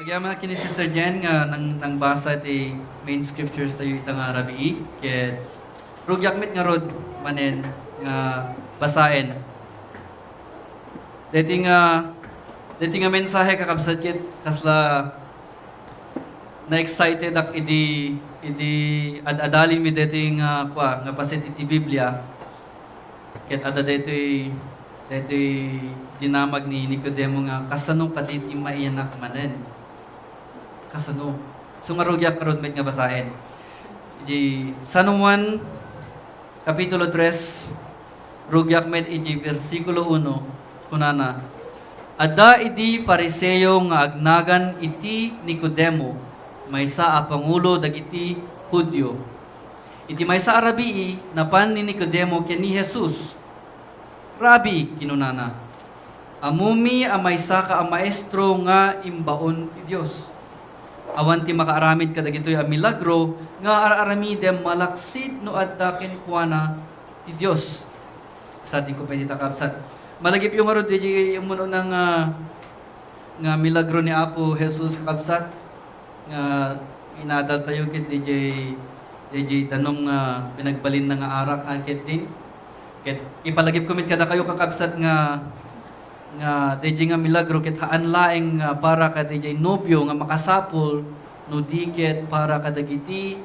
Nagyaman kini Sister Jen nga nang basa ti main scriptures tayo itang Arabi ket rugyakmit nga rod manen nga basaen. Deti nga mensahe kakabsat ket kasla na excited ak idi adadali mi deti nga nga paset iti Biblia ket adda deti dinamag ni Nicodemo nga kasano pati ti maiyanak manen. Kasano. So nga rugyak karod met nga basahin. Iji San Juan Kapitulo 3 rugyak met iji versikulo 1 kunana. Adda idi Pariseo nga agnagan iti Nicodemo maysa a pangulo dagiti Hudyo. Iti maysa a rabii napan ni Nicodemo ken ni Jesus. Rabi kinunana. Amumi a maysa ka a maestro nga imbaon ti Dios. Awan ti makaaramid kadagitoy a milagro nga araramidem malaksid no adda ken kuana ti Dios. Sa di ko pwede takabsat. Malagip yung arod di umuno ng nga milagro ni Apo Jesus kakabsat nga inadal tayo kit DJ tanong nga pinagbalin na nga arak ket din. Ket ipalagip ko mit kada kayo kakabsat nga DJ nga milagro ket haan laeng para ka DJ nobyo nga makasapol no diket para kadagiti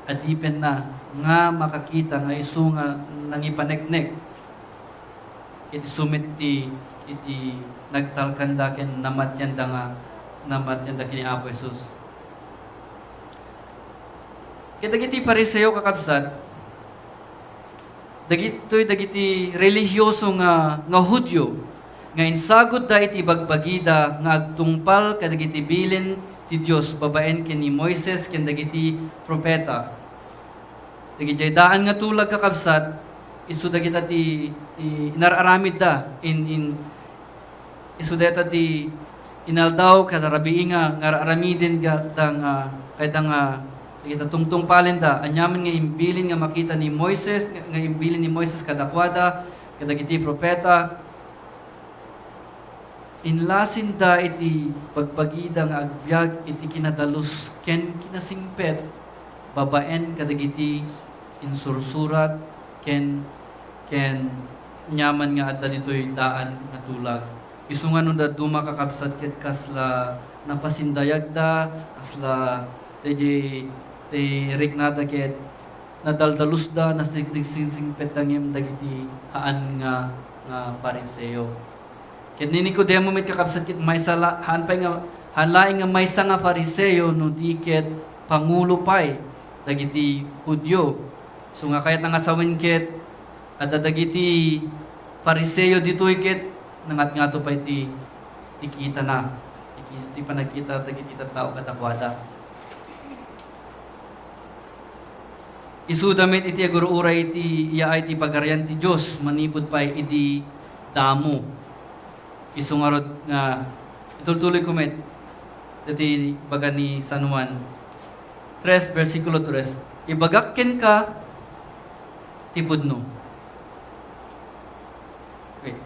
adipen na nga makakita nga isu nga nangipaneknek iti sumit iti nagtalkanda ken namatyanda kini Apo Jesus. Ket dagiti Pariseo kakabsat dagiti relihiyoso nga Hudyo nga insagod da iti bagbagida nga agtungpal kadagiti bilin ti Dios babaen ken ni Moises ken dagiti propeta. Dagiti daan nga tulag kakabsat isu dagita ti inararamid da in isu data ti inaldaw kada rabii nga aramidin kadang kita tungtungpalin da anyaman nga imbilin nga makita ni Moises nga imbilin ni Moises kadakwada kadagiti propeta. Inlasin da iti pagpagida nga agbyag iti kinadalos ken kinasingpet babaen kadagiti insursurat ken nyaman nga adda ditoy daan nga tulag. Isu nga no da duma kakabsat ket kasla napasindayag da kasla ti rignada ket nadaldalus da nasingsingpet tangem dagiti haan nga Pariseo. Ket ni Nicodemo met kakabsat ket maysa hanpay nga hanlaing nga maysa nga Fariseo no diket pangulo pay dagiti Hudyo. So nga kayat nga sawin ket adda dagiti Fariseo ditoy ket nangat-ngato pay ti kita na. Ti panagkita dagiti tattao kadakwada. Isu damit iti agururay iti yaay ti pagarian ti Dios manipud pay idi damo. Isungarod nga itultuloy ko met dati baga ni San Juan 3 versikulo 3 ibagakken ka tipudno. Okay.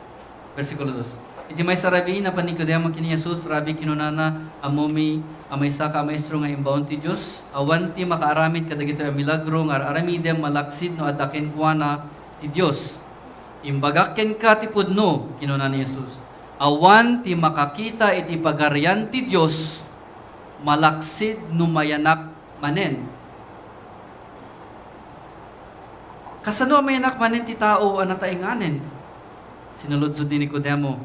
Versikulo 2 iti may sarabi na panikudemo kini Jesus rabi kinunana amumi amaysa ka maestro nga imbaon ti Dios awan ti makaaramid kadagito a milagro nga aramidem malaksid no adaken kuana ti Dios. Imbagakken ka tipudno kinunana ni Jesus. Awan ti makakita iti pagarian ti Dios malaksid no mayanak manen. Kasano mayanak manen ti tao ana tainganen? Sinuludsod ni Nicodemo.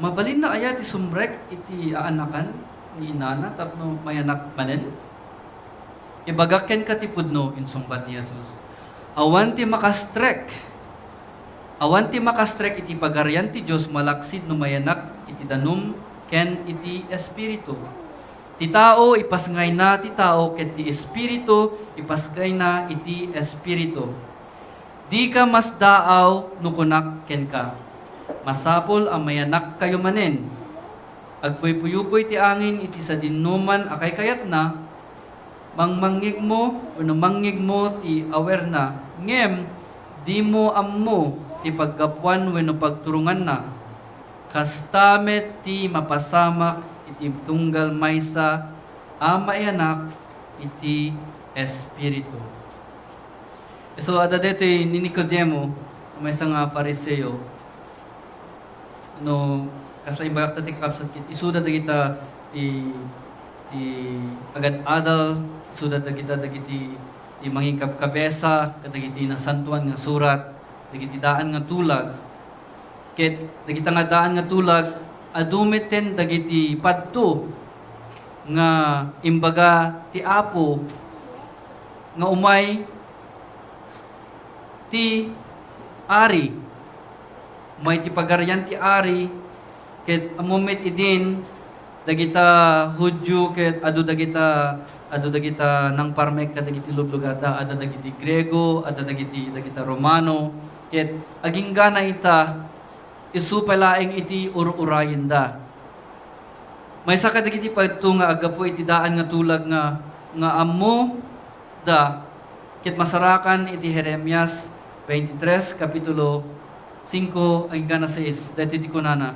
Mabalin na aya ti sumrek iti aanakan ni inana tapno mayanak manen? Ibagaken ka ti pudno insungbat ni Jesus. Awan ti makastrek iti pagarian ti Dios malaksid no mayanak iti danum ken iti espiritu. Ti tao ipasngay na ti tao ket ti espiritu ipasngay na iti espiritu. Di ka mas daaw no kunak ken ka. Masapol ang mayanak kayo manen. Agpuy-puyupoy ti angin iti sa dinuman akay kayat na mangmangig mo wenno mangig mo ti awer na ngem di mo ammo ti paggapuan wenno pagturungan na kastamet ti mapasamak iti tunggal maysa a maianak iti Espiritu. So, ada dito ni Nicodemo, may isang Pariseo, no, kasaimbag tatik kapsat kit, isuda da kita ti agad adal, isuda da kita dagiti ti mangikab kabesa, kadagiti na santuan nga surat, dagiti daan nga tulag, ket dagita nga daan nga tulag, adumiten dagiti padto nga imbaga ti Apo nga umay ti ari, may ti pagaryan ti ari, ket amumit idin dagita Hudyo ket adu dagita nang parmek kadagiti lublugada, ada dagiti Grego, ada dagita Romano, ket aging gana ita isu palaeng iti ur-urayen da. May saka dagiti padto nga agapo iti daan nga tulag nga ammo da ket masarakan iti Jeremias 23 kapitulo 5 hanggang 6 dati ti kunana.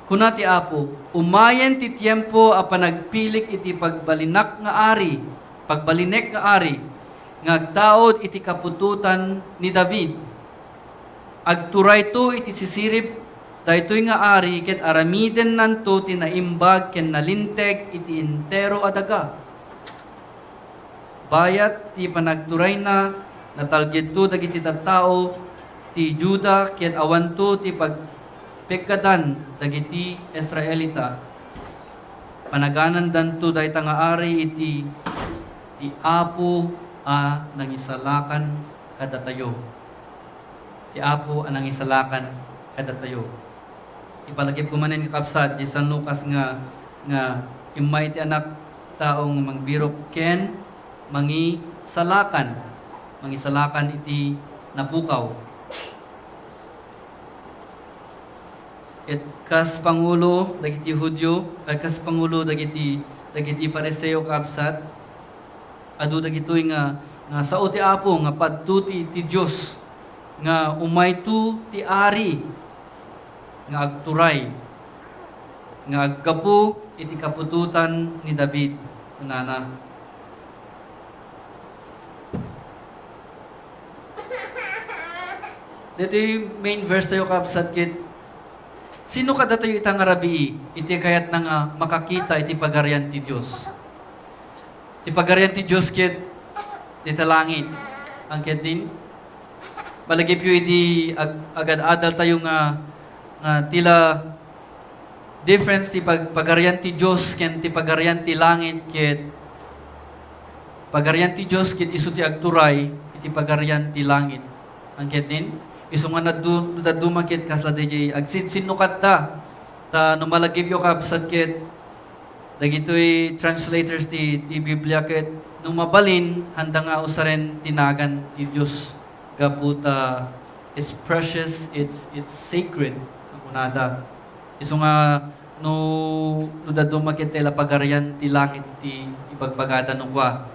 Kuna ti Apo, umayen ti tiempo a panagpilik iti pagbalinek nga ari, nga agtaod iti kapututan ni David. Agturay to iti sisirip, daytoy nga ari, ket aramiden nanto ti naimbag ken nalinteg iti entero adaga. Bayat ti panagturay na, natalged to dagiti tattao, ti Juda, ket awanto ti pekkadan dagiti Israelita. Panaganan danto dayta nga ari iti Apo a nangisalakan kadatayo. Ti Apo a nangisalakan kadatayo. Ipalagip ko manen kapsat di San Lucas nga imay ti anak taong mangbirok ken mangisalakan iti napukaw. Ket kas pangulo dagiti Hudyo, kas pangulo dagiti Pariseo kapsat, adu dagitoy nga sao ti Apo nga padto ti Dios nga umayto ti ari nga agturay nga agkapo iti kapututan ni David kunana. Dito yung main verse tayo kapsat kit, sino kada tayo itang rabii, iti kayat na nga makakita iti pagarian ti Diyos. Iti pagarian ti Diyos kit, iti langit. Ang kit din, balagip yu iti agad-adal tayo nga tila difference ti pagarian ti Diyos ken ti pagarian ti langit kit, pagarian ti Diyos kit isu ti agturay, iti pagarian ti langit. Ang kit din, iso nga nadumakit kasla DJ agsinsinukat ta numalagip yung kapsat kit dagitoy translators ti Biblia kit numabalin handa nga usaren tinagan ti Diyos kaputa it's precious, it's sacred kunada. Iso nga no dadumakit tela pagarian ti langit ti ibagbagada no kwa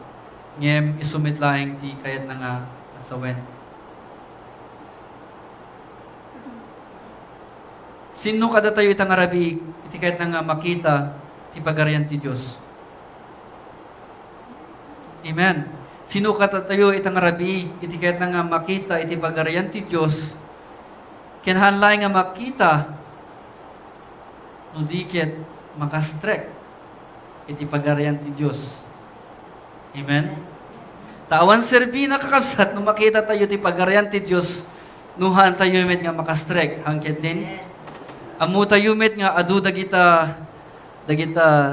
ngem isumit laeng ti kayat na nga asawen. Sino kada tayo itang arabi, iti kahit na nga makita, ti pagarian ti Diyos. Amen. Sino kada tayo itang arabi, iti kahit na nga makita, iti pagarian ti Diyos, kinhanlay nga makita, no dikit makastrek, iti pagarian ti Diyos. Amen. Tawan serbi na kakabsat, no makita tayo ti pagarian ti Diyos, nuhan tayo met nga makastrek, hangkit din. Amu tayo met nga adu dagita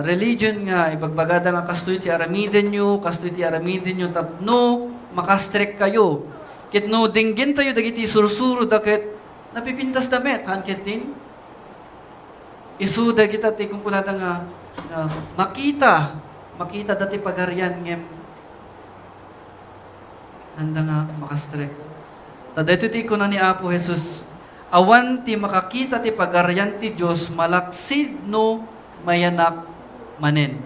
religion nga ibagbagada nga kastoy ti aramiden nyo tapno makastrek kayo. Kit no dinggin tayo dagiti sursuro dakit napipintas damet hangkit din. Isu dagita ti kumpunata nga makita dati pagarian ngem handa nga makastrek. Tadayto ti kuno ni Apo Jesus, awan ti makakita ti pagarian ti Diyos malaksid no mayanak manen.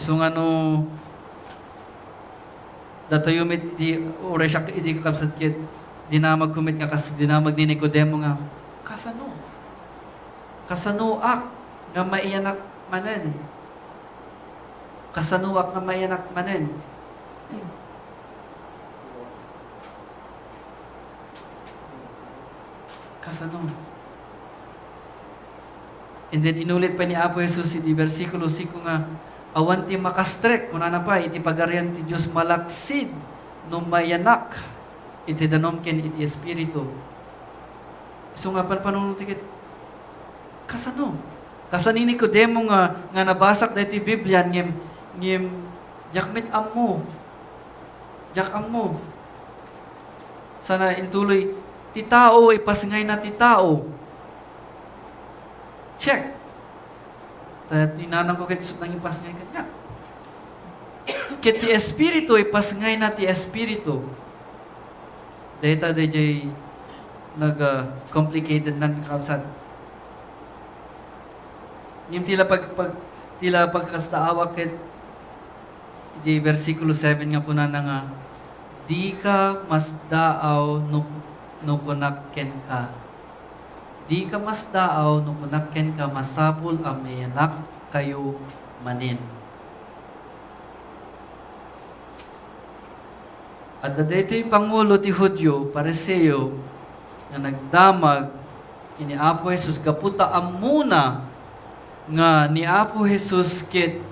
So nga no datayumit di oresyak iti kakabsat kit dinamag kumit nga kas dinamag ni Nicodemo nga kasano? kasanuak nga maiyanak manen. Kasanuak nga maiyanak manen. Kasano. And then inulit pa ni Apo Jesus di versikulo 5 nga, awan ti makastrek, kuna na pa, iti pagarian ti Diyos malaksid, no mayanak, iti danom ken iti espiritu. So nga panunod tikit, kasano? Kasanini ko demo nga nabasak da iti Biblia, ngem, jakmet ammo. Jak ammo. Sana intuloy, ti tao, ipasngay na ti tao. Check. Tinanang ko kit nang ipasngay ka niya. Kit ti espiritu, ipasngay na ti espiritu. Data DJ nag-complicated ng kapsat. Yung tila pagkastaawak kit di versikulo 7 nga po na nga, di ka mas daaw no kunakken ka. Di ka mas daaw no kunakken ka masapul ang mayanak kayo manin. At dito'y Pangulo ti Hudyo, Pariseo, na nagdamag ni Apo Jesus, kaputa amuna nga ni Apo Jesus kit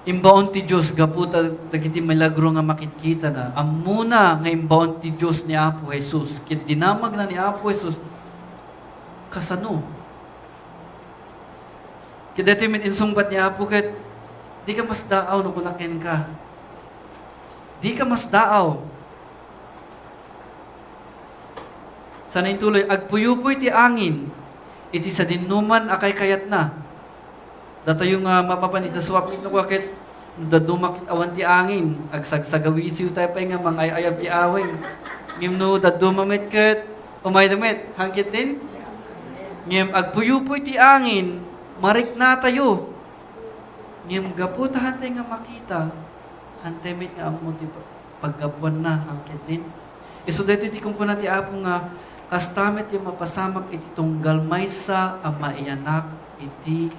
imbaon ti Diyos, gaputa dagiti milagro nga makikita na. Amuna nga imbaon ti Diyos ni Apo Jesus. Kit dinamag na ni Apo Jesus, kasano? Kit dito min insungbat ni Apo kit, di ka mas daaw no kunakin ka. Di ka mas daaw. Sana ituloy, agpuyupoy ti angin, iti sa dinuman akay kayat na. Data yung mapapanita swapin no kakit dadumakit awan ti angin agsagsagawi isiw tayo pa nga mga ayab ti awing ngim no dadumamit ket umay damit hangkit din ngim agpuyupoy ti angin marik na tayo ngim gaputa hantay nga makita hantay mit nga amo ti paggabuan na hangkit din iso dito ti kumpuna ti apo nga kastamit yung mapasamak iti tunggal maysa ang maianak iti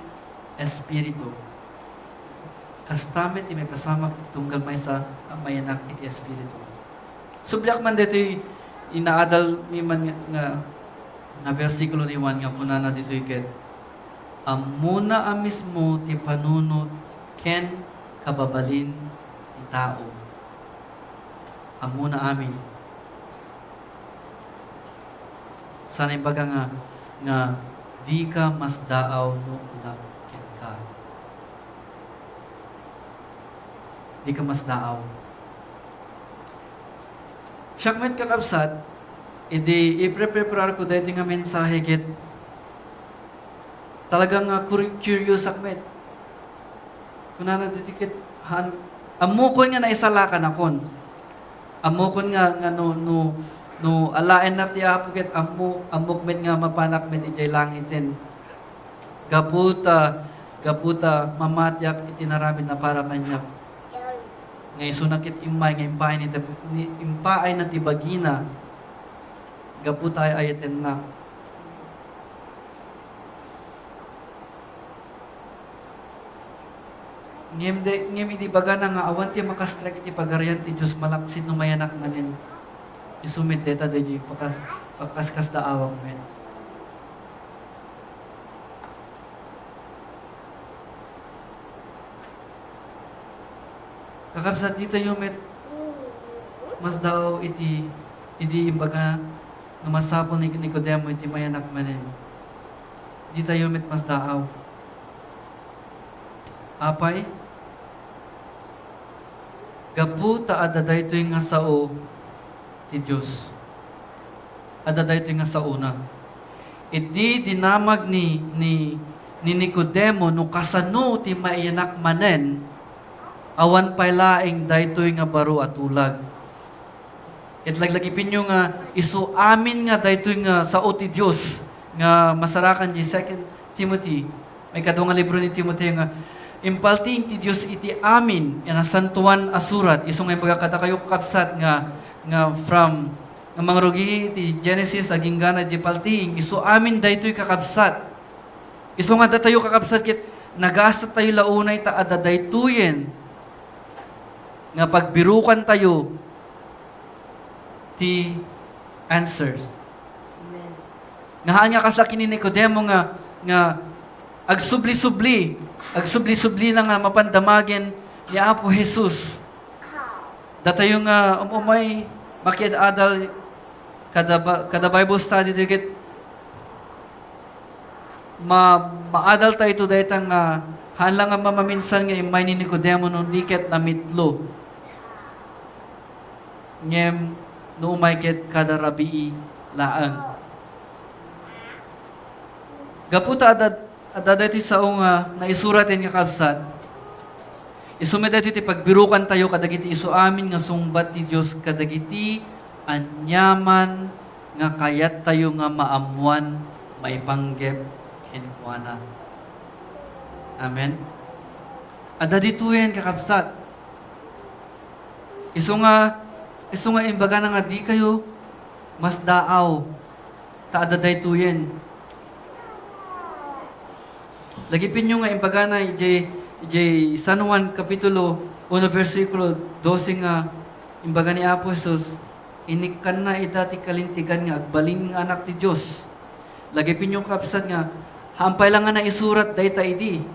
espiritu. Kastamit may pasamak tunggal may sa mayanak iti espiritu. Sublyak man dito inaadal ni man nga versikulo ni Juan nga punana dito iket. Amuna mismo ti panunot ken kababalin ti tao. Amuna amin. Sana ibaga nga di ka mas daaw no unak. Di ka mas daaw. Siyakmet kakabsat, i-prepare ko dito nga mensahe kit talagang curious sakmet. Kuna na ditikit amukon nga naisalakan akon. Amukon nga no alaen na ti Apo ket amukmet nga mapanakmet ijay langitin. Gaputa mamatyak itinarabid na para kanyak. Ngay sunakit imay, ngay impaay na tibagina, gapu tayo ayaten na. Ngem iti baga na nga awan ti makastrek iti pagarian ti Diyos malaksid no mayanak manin. Isumit deta deji pakaskas da awak men. Kakabsat dito yung mas daw iti imbaga na masapon ni Nicodemo iti mayanak manin. Dito yung mas daaw. Apay, gaputa adaday ito yung nga sao ti Diyos. Adaday ito yung nga sao na. Iti dinamag ni Nicodemo no kasano ti mayanak manen awan pay laing daytoy nga baro at ulag. Ket laglagipin nyo nga isu amin nga daytoy nga sao ti Dios nga masarakan di 2 Timothy. May kadung nga libro ni Timothy nga impalting ti Dios iti amin yan santuan asurat isu nga pagkakata kayo kapsat nga from Nga mga rugi ti Genesis aging gana di palting. Isu amin daytoy kakabsat. Isu nga tayo kakabsat kit nagasa tayo launay ta ada daytoyen. Nga pagbirukan tayo ti answers. Nga kaslakin ni Nicodemo nga agsubli-subli na nga mapandamagen ni Apo Jesus. Datayo nga umay makiad adal kada Bible study dikit maadal tayo ito dahil nga hanlang nga mamaminsan nga imay ni Nicodemo nung diket na mitlo. Ngem no umay ket kada rabii laang. Gaputa adada iti sao nga naisuratin nga kabsat. Isumeda iti pagbirukan tayo kadagiti isu amin nga sungbat ti Dios kadagiti anyaman nga kayat tayo nga maamuan maipanggep kenkuana. Amen. Ada dituyen kakabsat. Isu nga imbaga na nga di kayo mas daaw ta ada daytoyen. Lagipin nyo nga imbaga na San Juan Kapitulo 1 versikulo 12 nga imbaga ni Apo Jesus, inikan na idati kalintigan nga agbalin nga anak ti Diyos. Lagipin nyo kapsat nga, hampay lang nga na isurat dayta idi.